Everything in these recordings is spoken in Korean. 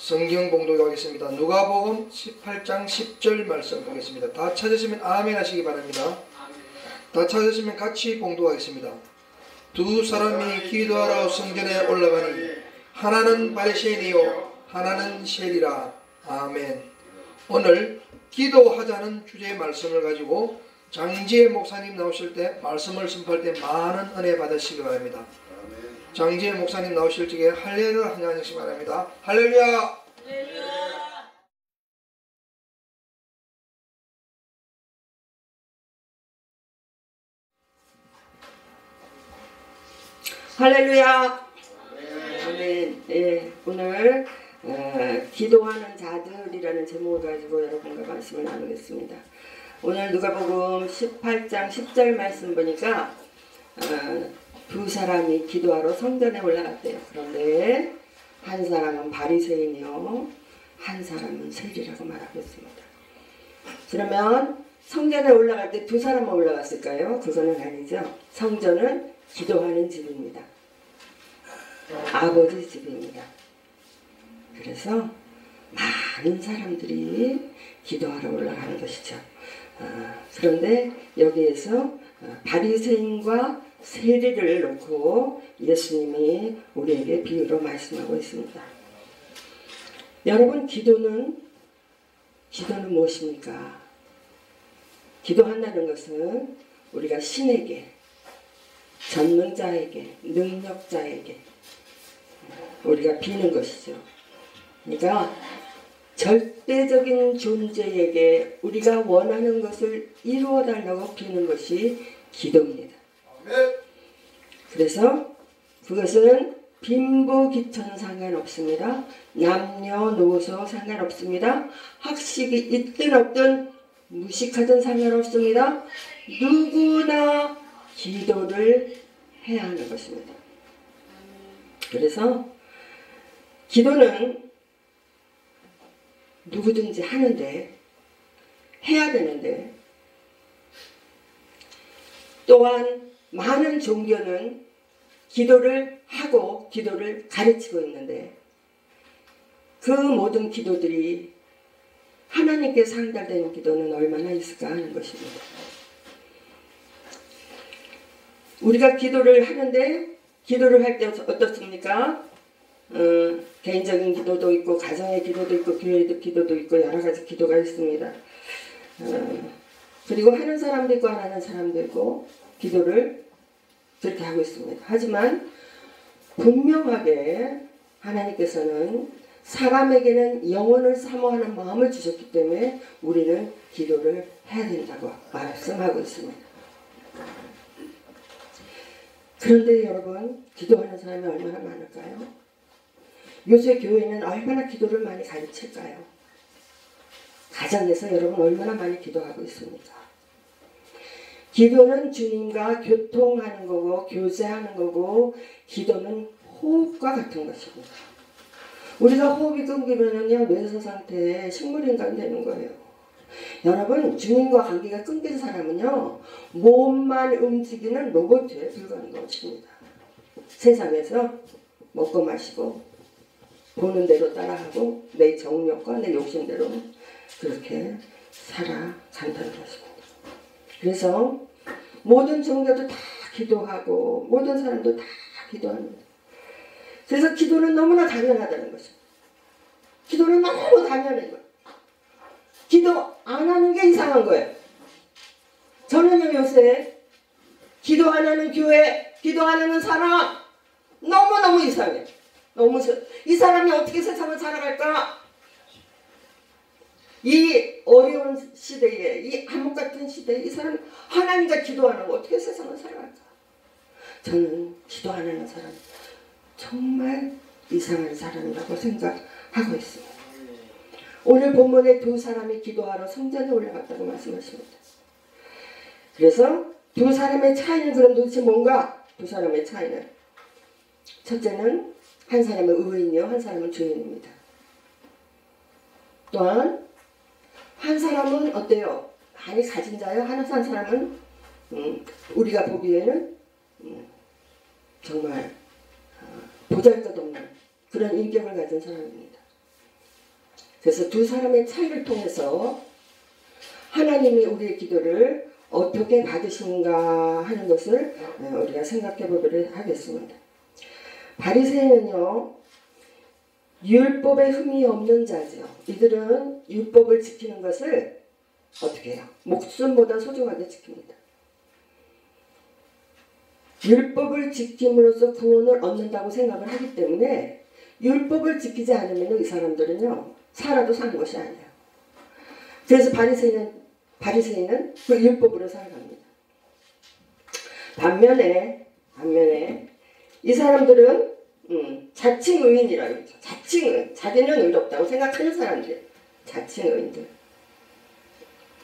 성경 봉독하겠습니다. 누가복음 18장 10절 말씀 보겠습니다. 다 찾으시면 아멘 하시기 바랍니다. 다 찾으시면 같이 봉독하겠습니다. 두 사람이 기도하러 성전에 올라가니 하나는 바리새인이요 하나는 세리라. 아멘. 오늘 기도하자는 주제의 말씀을 가지고 장지혜 목사님 나오실 때 말씀을 선포할 때 많은 은혜 받으시기 바랍니다. 장지혜 목사님 나오실 적에 할렐루야 하시기 바랍니다. 할렐루야. 할렐루야. 아멘. 네, 오늘 기도하는 자들이라는 제목을 가지고 여러분과 말씀을 나누겠습니다. 오늘 누가복음 18장 10절 말씀 보니까 두 사람이 기도하러 성전에 올라갔대요. 그런데 한 사람은 바리새인이요 한 사람은 세리라고 말하고 있습니다. 그러면 성전에 올라갈 때 두 사람만 올라갔을까요? 그거는 아니죠. 성전은 기도하는 집입니다. 아버지 집입니다. 그래서 많은 사람들이 기도하러 올라가는 것이죠. 그런데 여기에서 바리새인과 세리를 놓고 예수님이 우리에게 비유로 말씀하고 있습니다. 여러분, 기도는 무엇입니까? 기도한다는 것은 우리가 신에게, 전능자에게, 능력자에게 우리가 비는 것이죠. 그러니까 절대적인 존재에게 우리가 원하는 것을 이루어 달라고 비는 것이 기도입니다. 그래서 그것은 빈부귀천 상관없습니다. 남녀노소 상관없습니다. 학식이 있든 없든 무식하든 상관없습니다. 누구나 기도를 해야 하는 것입니다. 그래서 기도는 누구든지 하는데, 해야 되는데, 또한 많은 종교는 기도를 하고 기도를 가르치고 있는데 그 모든 기도들이 하나님께 상달되는 기도는 얼마나 있을까 하는 것입니다. 우리가 기도를 하는데 기도를 할 때 어떻습니까? 개인적인 기도도 있고 가정의 기도도 있고 교회의 기도도 있고 여러 가지 기도가 있습니다. 그리고 하는 사람도 있고 안 하는 사람도 있고 기도를 그렇게 하고 있습니다. 하지만 분명하게 하나님께서는 사람에게는 영혼을 사모하는 마음을 주셨기 때문에 우리는 기도를 해야 된다고 말씀하고 있습니다. 그런데 여러분, 기도하는 사람이 얼마나 많을까요? 요새 교회는 얼마나 기도를 많이 가르칠까요? 가정에서 여러분 얼마나 많이 기도하고 있습니까? 기도는 주님과 교통하는 거고 교제하는 거고 기도는 호흡과 같은 것입니다. 우리가 호흡이 끊기면은요 뇌소 상태에 식물인간 되는 거예요. 여러분, 주님과 관계가 끊긴 사람은요 몸만 움직이는 로봇에 불과한 것입니다. 세상에서 먹고 마시고 보는 대로 따라하고 내 정욕과 내 욕심대로 그렇게 살아간다는 것입니다. 그래서 모든 종교도 다 기도하고 모든 사람도 다 기도합니다. 그래서 기도는 너무나 당연하다는 것입니다. 기도는 너무 당연한 거예요. 기도 안 하는 게 이상한 거예요. 저는요 요새 기도 안 하는 교회, 기도 안 하는 사람 너무너무 이상해요. 이 사람이 어떻게 세상을 살아갈까? 이 어려운 시대에, 이 암흑 같은 시대에 이 사람 하나님과 기도 안 하고 어떻게 세상을 살아갈까? 저는 기도 안 하는 사람 정말 이상한 사람이라고 생각하고 있습니다. 오늘 본문에 두 사람이 기도하러 성전에 올라갔다고 말씀하십니다. 그래서 두 사람의 차이는 그럼 도대체 뭔가? 두 사람의 차이는 첫째는 한 사람은 의인이요 한 사람은 죄인입니다. 또한 한 사람은 어때요? 많이 가진 자요. 한 사람은 우리가 보기에는 정말 보잘것없는 그런 인격을 가진 사람입니다. 그래서 두 사람의 차이를 통해서 하나님이 우리의 기도를 어떻게 받으신가 하는 것을 우리가 생각해 보도록 하겠습니다. 바리새인은요, 율법에 흠이 없는 자죠. 이들은 율법을 지키는 것을 어떻게 해요? 목숨보다 소중하게 지킵니다. 율법을 지킴으로써 구원을 얻는다고 생각을 하기 때문에 율법을 지키지 않으면 이 사람들은요, 살아도 사는 것이 아니에요. 그래서 바리새인은 그 율법으로 살아갑니다. 반면에 이 사람들은 자칭 의인이라고 했죠. 자칭 의인. 자기는 의롭다고 생각하는 사람들. 자칭 의인들.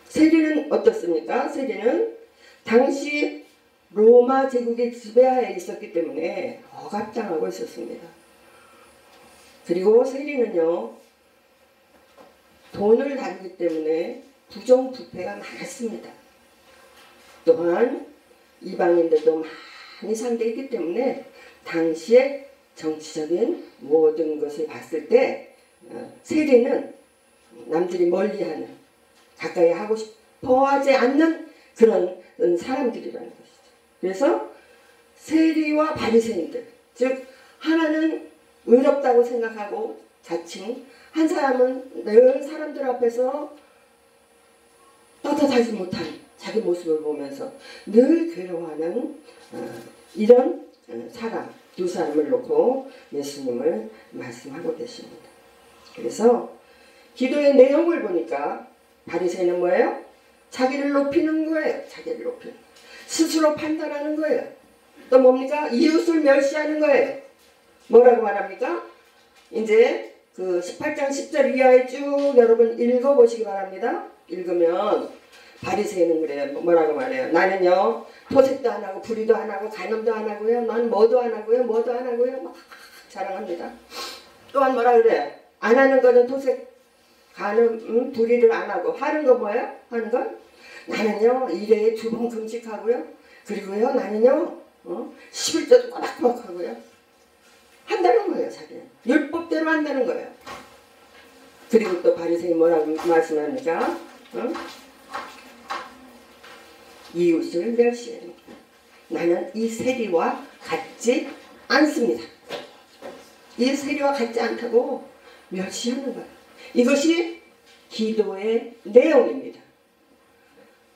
세리는 어떻습니까? 세리는 당시 로마 제국의 지배하에 있었기 때문에 억압당하고 있었습니다. 그리고 세리는요, 돈을 다루기 때문에 부정부패가 많았습니다. 또한 이방인들도 많이 상대했기 때문에 당시에 정치적인 모든 것을 봤을 때 세리는 남들이 멀리하는, 가까이 하고 싶어 하지 않는 그런 사람들이라는 것이죠. 그래서 세리와 바리새인들, 즉 하나는 의롭다고 생각하고 자칭, 한 사람은 늘 사람들 앞에서 떳떳하지 못한 자기 모습을 보면서 늘 괴로워하는 이런 사람, 두 사람을 놓고 예수님을 말씀하고 계십니다. 그래서 기도의 내용을 보니까 바리새인은 뭐예요? 자기를 높이는 거예요. 자기를 높이는 거예요. 스스로 판단하는 거예요. 또 뭡니까? 이웃을 멸시하는 거예요. 뭐라고 말합니까? 이제 그 18장 10절 이하에 쭉 여러분 읽어보시기 바랍니다. 읽으면 바리새인은 그래요. 뭐라고 말해요? 나는요, 토색도 안 하고 불의도 안 하고 간음도 안 하고요, 난 뭐도 안 하고요, 뭐도 안 하고요, 막 자랑합니다. 또한 뭐라 그래요? 안 하는 거는 토색, 간음, 불의를 안 하고, 하는 거 뭐예요? 하는 건? 나는요, 1회에 2번 금식하고요, 그리고요, 나는요, 11조도 꼬박꼬박 하고요. 한다는 거예요, 자기는. 율법대로 한다는 거예요. 그리고 또 바리새인 뭐라고 말씀합니까? 이웃을 멸시해요. 나는 이 세리와 같지 않습니다. 이 세리와 같지 않다고 멸시하는 거예요. 이것이 기도의 내용입니다.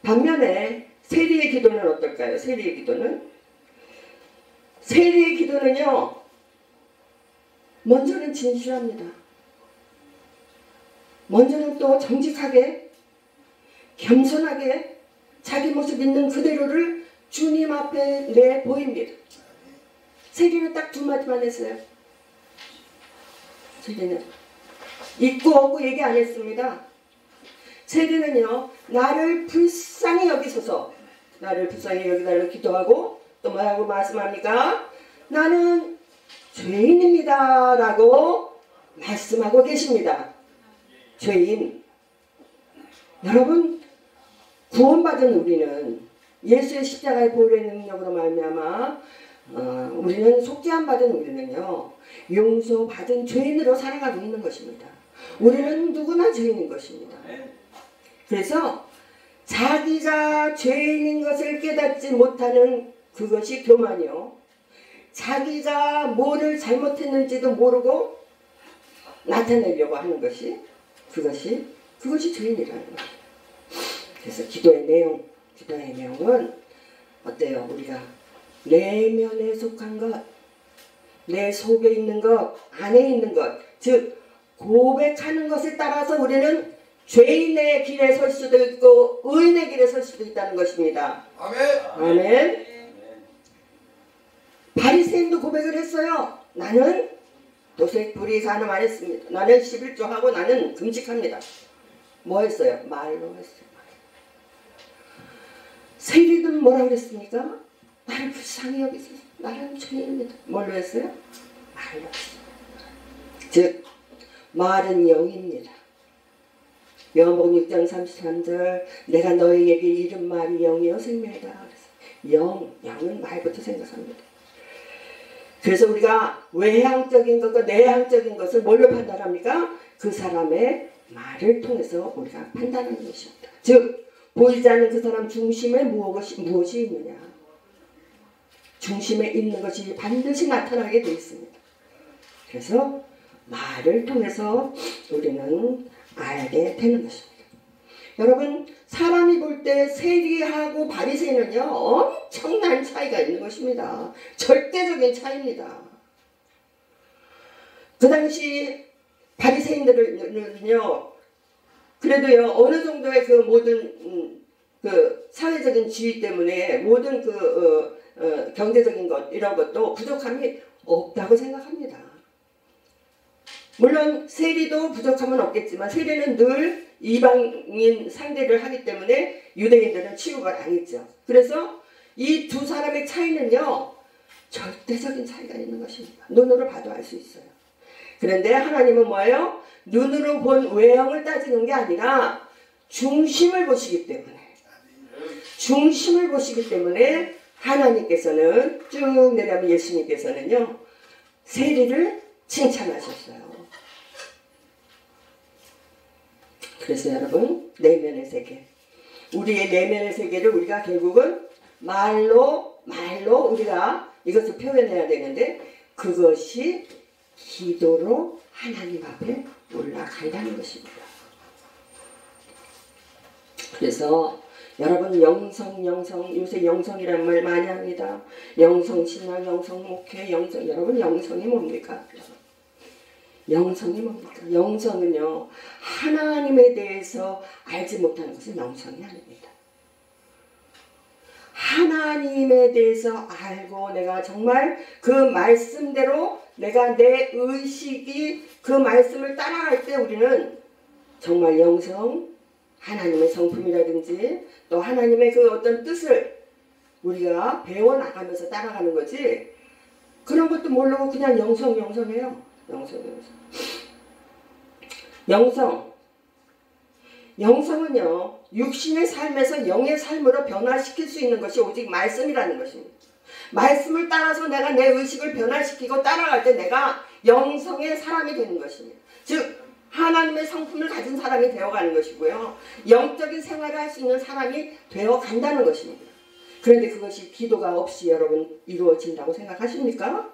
반면에 세리의 기도는 어떨까요? 세리의 기도는요, 먼저는 진실합니다. 먼저는 또 정직하게, 겸손하게 자기 모습 있는 그대로를 주님 앞에 내보입니다. 세리는 딱 2마디만 했어요. 세리는 있고 없고 얘기 안 했습니다. 세리는요, 나를 불쌍히 여기소서, 나를 불쌍히 여기달라고 기도하고 또 뭐라고 말씀합니까? 나는 죄인입니다 라고 말씀하고 계십니다. 죄인. 여러분, 구원받은 우리는 예수의 십자가의 보혈의 능력으로 말미암아 우리는 속죄함 받은 우리는요, 용서받은 죄인으로 살아가고 있는 것입니다. 우리는 누구나 죄인인 것입니다. 그래서 자기가 죄인인 것을 깨닫지 못하는 그것이 교만이요, 자기가 뭐를 잘못했는지도 모르고 나타내려고 하는 것이 그것이 죄인이라는 거예요. 그래서 기도의 내용은 어때요? 우리가 내면에 속한 것, 내 속에 있는 것, 안에 있는 것, 즉 고백하는 것에 따라서 우리는 죄인의 길에 설 수도 있고 의인의 길에 설 수도 있다는 것입니다. 아멘. 바리새인도 고백을 했어요. 나는 도색, 불의, 간음 안 했습니다. 나는 11조 하고 나는 금식합니다. 뭐 했어요? 말로 했어요. 세리는 뭐라고 그랬습니까? 나를 불쌍히 여기소서, 나는 죄인입니다. 뭘로 했어요? 말로 했어요. 즉 말은 영입니다. 요한복음 6장 33절 내가 너희에게 이른 말이 영이요 생명이다. 영은 말부터 생각합니다. 그래서 우리가 외향적인 것과 내향적인 것을 뭘로 판단합니까? 그 사람의 말을 통해서 우리가 판단하는 것이었다. 즉 보이지 않는 그 사람 중심에 무엇이 있느냐. 중심에 있는 것이 반드시 나타나게 되어 있습니다. 그래서 말을 통해서 우리는 알게 되는 것입니다. 여러분 사람이 볼 때 세리하고 바리새인은요 엄청난 차이가 있는 것입니다. 절대적인 차이입니다. 그 당시 바리새인들은요 그래도요 어느 정도의 그 모든 그 사회적인 지위 때문에 모든 경제적인 것 이런 것도 부족함이 없다고 생각합니다. 물론 세리도 부족함은 없겠지만 세리는 늘 이방인 상대를 하기 때문에 유대인들은 취급을 안 했죠. 그래서 이 두 사람의 차이는요 절대적인 차이가 있는 것입니다. 눈으로 봐도 알 수 있어요. 그런데 하나님은 뭐예요? 눈으로 본 외형을 따지는 게 아니라 중심을 보시기 때문에 하나님께서는 쭉 내려가면 예수님께서는요 세리를 칭찬하셨어요. 그래서 여러분 내면의 세계 우리의 내면의 세계를 우리가 결국은 말로 우리가 이것을 표현해야 되는데 그것이 기도로 하나님 앞에 올라간다는 것입니다. 그래서 여러분 영성 요새 영성이라는 말 많이 합니다. 영성신앙, 영성목회, 여러분 영성이 뭡니까? 영성이 뭡니까? 영성은요 하나님에 대해서 알지 못하는 것은 영성이 아닙니다. 하나님에 대해서 알고 내가 정말 그 말씀대로 내가 내 의식이 그 말씀을 따라갈 때 우리는 정말 영성 하나님의 성품이라든지 또 하나님의 그 어떤 뜻을 우리가 배워나가면서 따라가는 거지 그런 것도 모르고 그냥 영성해요. 영성은요 육신의 삶에서 영의 삶으로 변화시킬 수 있는 것이 오직 말씀이라는 것입니다. 말씀을 따라서 내가 내 의식을 변화시키고 따라갈 때 내가 영성의 사람이 되는 것입니다. 즉 하나님의 성품을 가진 사람이 되어가는 것이고요. 영적인 생활을 할 수 있는 사람이 되어간다는 것입니다. 그런데 그것이 기도가 없이 여러분 이루어진다고 생각하십니까?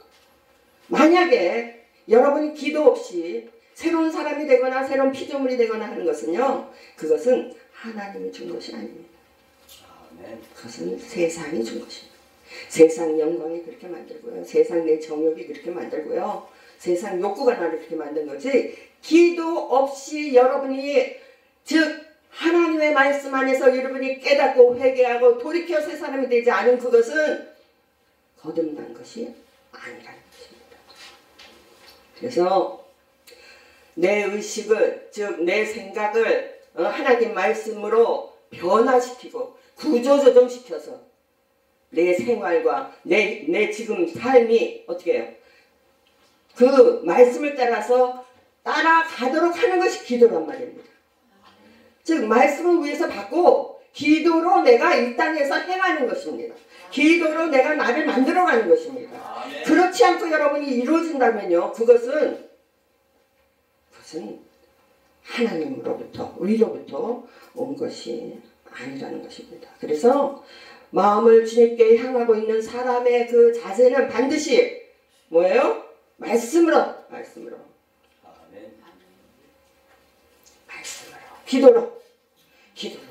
만약에 여러분이 기도 없이 새로운 사람이 되거나 새로운 피조물이 되거나 하는 것은요. 그것은 하나님이 준 것이 아닙니다. 그것은 세상이 준 것입니다. 세상 영광이 그렇게 만들고요. 세상 내 정욕이 그렇게 만들고요. 세상 욕구가 나를 그렇게 만든 거지 기도 없이 여러분이 즉 하나님의 말씀 안에서 여러분이 깨닫고 회개하고 돌이켜 새 사람이 되지 않은 그것은 거듭난 것이 아니라는 것입니다. 그래서 내 의식을 즉 내 생각을 하나님 말씀으로 변화시키고 구조조정시켜서 내 생활과 내 지금 삶이 어떻게 해요? 그 말씀을 따라서 따라가도록 하는 것이 기도란 말입니다. 즉 말씀을 위해서 받고 기도로 내가 이 땅에서 행하는 것입니다. 기도로 내가 나를 만들어가는 것입니다. 그렇지 않고 여러분이 이루어진다면요. 그것은 하나님으로부터 위로부터 온 것이 아니라는 것입니다. 그래서 마음을 주님께 향하고 있는 사람의 그 자세는 반드시 뭐예요? 말씀으로 기도로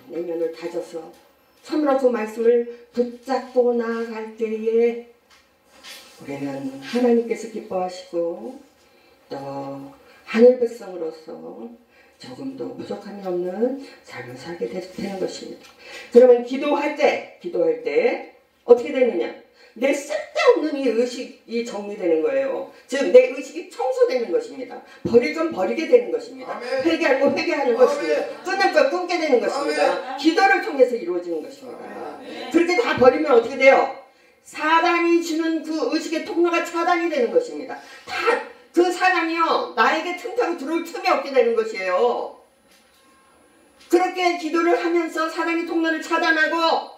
내면을 다져서 참으로 그 말씀을 붙잡고 나아갈 때에 우리는 하나님께서 기뻐하시고 또 하늘 백성으로서 조금도 부족함이 없는 삶을 살게 되는 것입니다. 그러면 기도할 때 어떻게 되느냐? 내 쓸데없는 이 의식이 정리되는 거예요. 즉 내 의식이 청소되는 것입니다. 버릴 건 버리게 되는 것입니다. 회개할 건 회개하는 것입니다. 끊을 건 끊게 되는 것입니다. 기도를 통해서 이루어지는 것입니다. 그렇게 다 버리면 어떻게 돼요? 사단이 주는 그 의식의 통로가 차단이 되는 것입니다. 다 그 사단이요 나에게 틈타고 들어올 틈이 없게 되는 것이에요. 그렇게 기도를 하면서 사단이 통로를 차단하고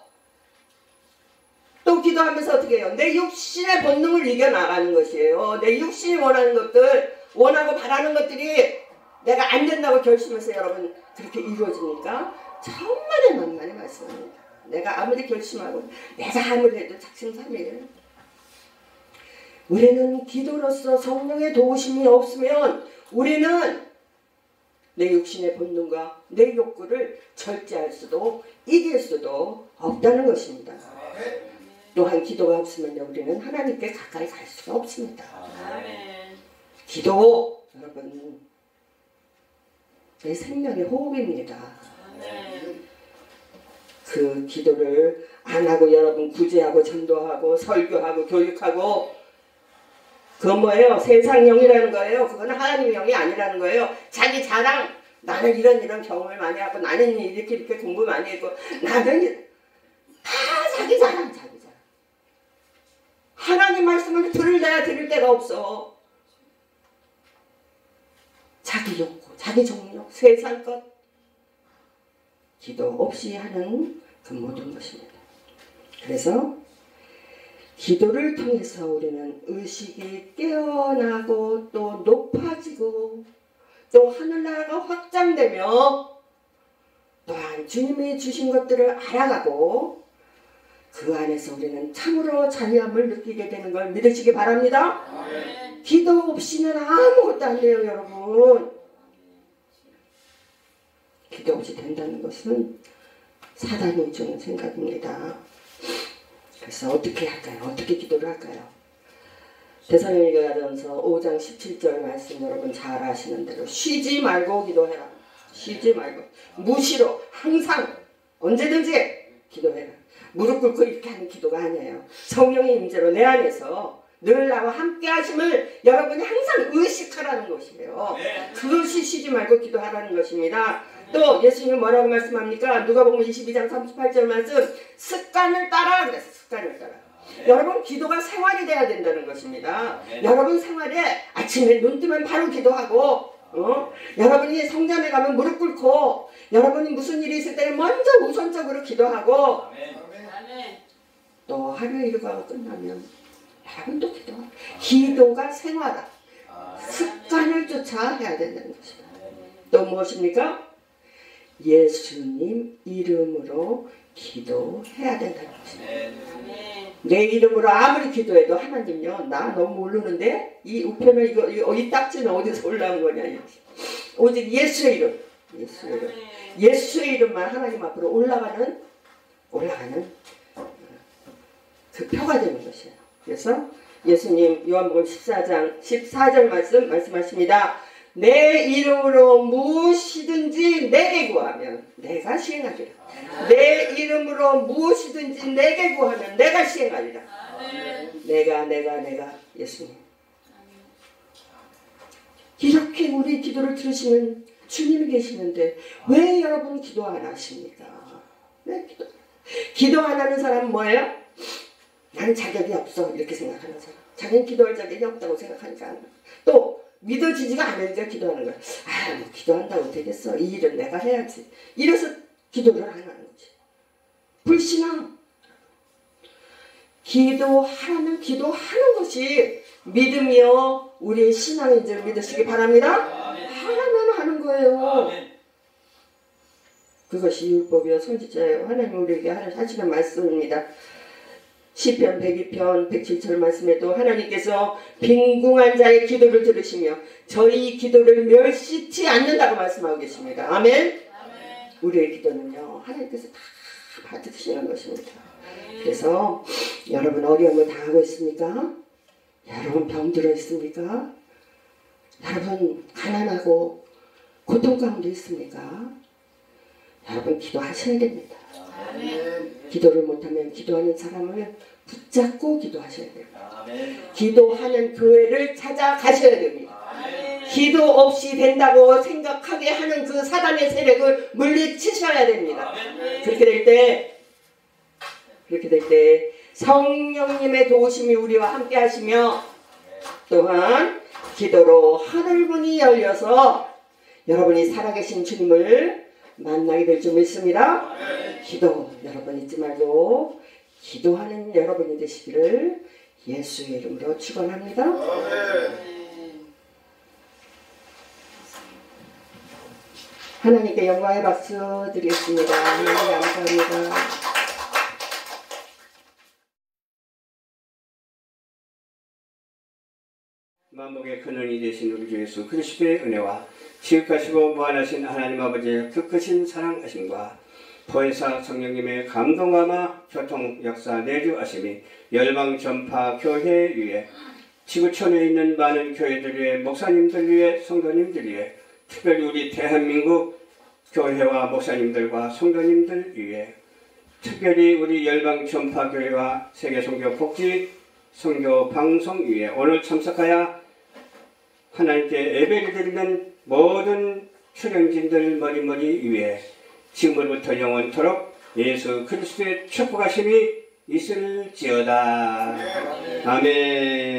또 기도하면서 어떻게 해요? 내 육신의 본능을 이겨나가는 것이에요. 내 육신이 원하는 것들, 원하고 바라는 것들이 내가 안 된다고 결심해서 여러분 그렇게 이루어집니까? 천만의 만만의 말씀입니다. 내가 아무리 결심하고 내가 아무리 해도 작심삼일. 우리는 기도로서 성령의 도우심이 없으면 우리는 내 육신의 본능과 내 욕구를 절제할 수도 이길 수도 없다는 것입니다. 또한 기도가 없으면 우리는 하나님께 가까이 갈 수가 없습니다. 기도 여러분 내 생명의 호흡입니다. 그 기도를 안 하고 여러분 구제하고 전도하고 설교하고 교육하고 그건 뭐예요? 세상 영이라는 거예요. 그건 하나님의 영이 아니라는 거예요. 자기 자랑 나는 이런 경험을 많이 하고 나는 이렇게 공부 많이 했고 나는 다 자기 자랑. 하나님 말씀을 들을 데가 없어. 자기 욕구, 자기 정욕, 세상 것 기도 없이 하는 그 모든 것입니다. 그래서 기도를 통해서 우리는 의식이 깨어나고 또 높아지고 또 하늘나라가 확장되며 또한 주님이 주신 것들을 알아가고 그 안에서 우리는 참으로 자유함을 느끼게 되는 걸 믿으시기 바랍니다. 기도 없이는 아무것도 안 돼요, 여러분. 기도 없이 된다는 것은 사단이 주는 생각입니다. 그래서 어떻게 할까요? 어떻게 기도를 할까요? 데살로니가전서 5장 17절 말씀 여러분 잘 아시는 대로 쉬지 말고 기도해라. 쉬지 말고 무시로 항상 언제든지 기도해라. 무릎 꿇고 이렇게 하는 기도가 아니에요. 성령의 임재로 내 안에서 늘 나와 함께 하심을 여러분이 항상 의식하라는 것이에요. 그것이 쉬지 말고 기도하라는 것입니다. 또 예수님은 뭐라고 말씀합니까? 누가복음 22장 38절 말씀 습관을 따라 그랬어요. 습관을 따라. 여러분 기도가 생활이 돼야 된다는 것입니다. 여러분 생활에 아침에 눈 뜨면 바로 기도하고 여러분이 성전에 가면 무릎 꿇고 여러분이 무슨 일이 있을 때는 먼저 우선적으로 기도하고 또 하루 일과가 끝나면 여러분 또 기도하고 기도가 생활화 습관을 쫓아 해야 된다는 것입니다. 또 무엇입니까? 예수님 이름으로 기도해야 된다는 것입니다. 내 이름으로 아무리 기도해도 하나님요 나 너무 모르는데 이 우편을 이 딱지는 어디서 올라온 거냐 오직 예수의 이름 예수의 이름만 하나님 앞으로 올라가는 그 표가 되는 것이에요. 그래서 예수님 요한복음 14장 14절 말씀하십니다. 내 이름으로 무엇이든지 내게 구하면 내가 시행하리라. 내 이름으로 무엇이든지 내게 구하면 내가 시행하리라. 내가 예수님. 이렇게 우리 기도를 들으시는 주님이 계시는데 왜 여러분 기도 안 하십니까? 왜 기도 안 하는 사람은 뭐예요? 나는 자격이 없어 이렇게 생각하는 사람. 자기는 기도할 자격이 없다고 생각하니까 또 믿어지지가 않으니까 기도하는 거야. 뭐 기도한다고 되겠어. 이 일은 내가 해야지. 이래서 기도를 안 하는 거지. 불신앙. 기도하라면 기도하는 것이 믿음이요 우리의 신앙인 줄 믿으시기 바랍니다. 하라면 하는 거예요. 그것이 율법이요 선지자예요. 하나님 우리에게 하시는 말씀입니다. 시편 102편 107절 말씀에도 하나님께서 빈궁한 자의 기도를 들으시며 저희 기도를 멸시치 않는다고 말씀하고 계십니다. 아멘. 우리의 기도는요 하나님께서 다 받으시는 것입니다. 그래서 여러분 어려움을 당하고 있습니까? 여러분 병들어 있습니까? 여러분 가난하고 고통 가운데 있습니까? 여러분 기도하셔야 됩니다. 기도를 못하면 기도하는 사람을 붙잡고 기도하셔야 됩니다. 기도하는 교회를 찾아가셔야 됩니다. 기도 없이 된다고 생각하게 하는 그 사단의 세력을 물리치셔야 됩니다. 그렇게 될 때 성령님의 도우심이 우리와 함께 하시며 또한 기도로 하늘문이 열려서 여러분이 살아계신 주님을 만나게 될 줄 믿습니다. 기도 여러분 잊지 말고 기도하는 여러분이 되시기를 예수의 이름으로 축원합니다. 하나님께 영광의 박수 드리겠습니다. 하나님 감사합니다. 만복의 근원이 되신 우리 주 예수 그리스도의 은혜와 지극하시고 무한하신 하나님 아버지의 크크신 사랑하심과 보혜사 성령님의 감동감화 교통 역사 내주하심이 열방 전파 교회 위에 지구촌에 있는 많은 교회들 위에 목사님들 위에 성도님들 위에 특별히 우리 대한민국 교회와 목사님들과 성도님들 위에 특별히 우리 열방 전파 교회와 세계 선교 복지 선교 방송 위에 오늘 참석하여 하나님께 예배를 드리는 모든 출연진들 머리머리 위에 지금부터 영원토록 예수 그리스도의 축복하심이 있을지어다. 아멘.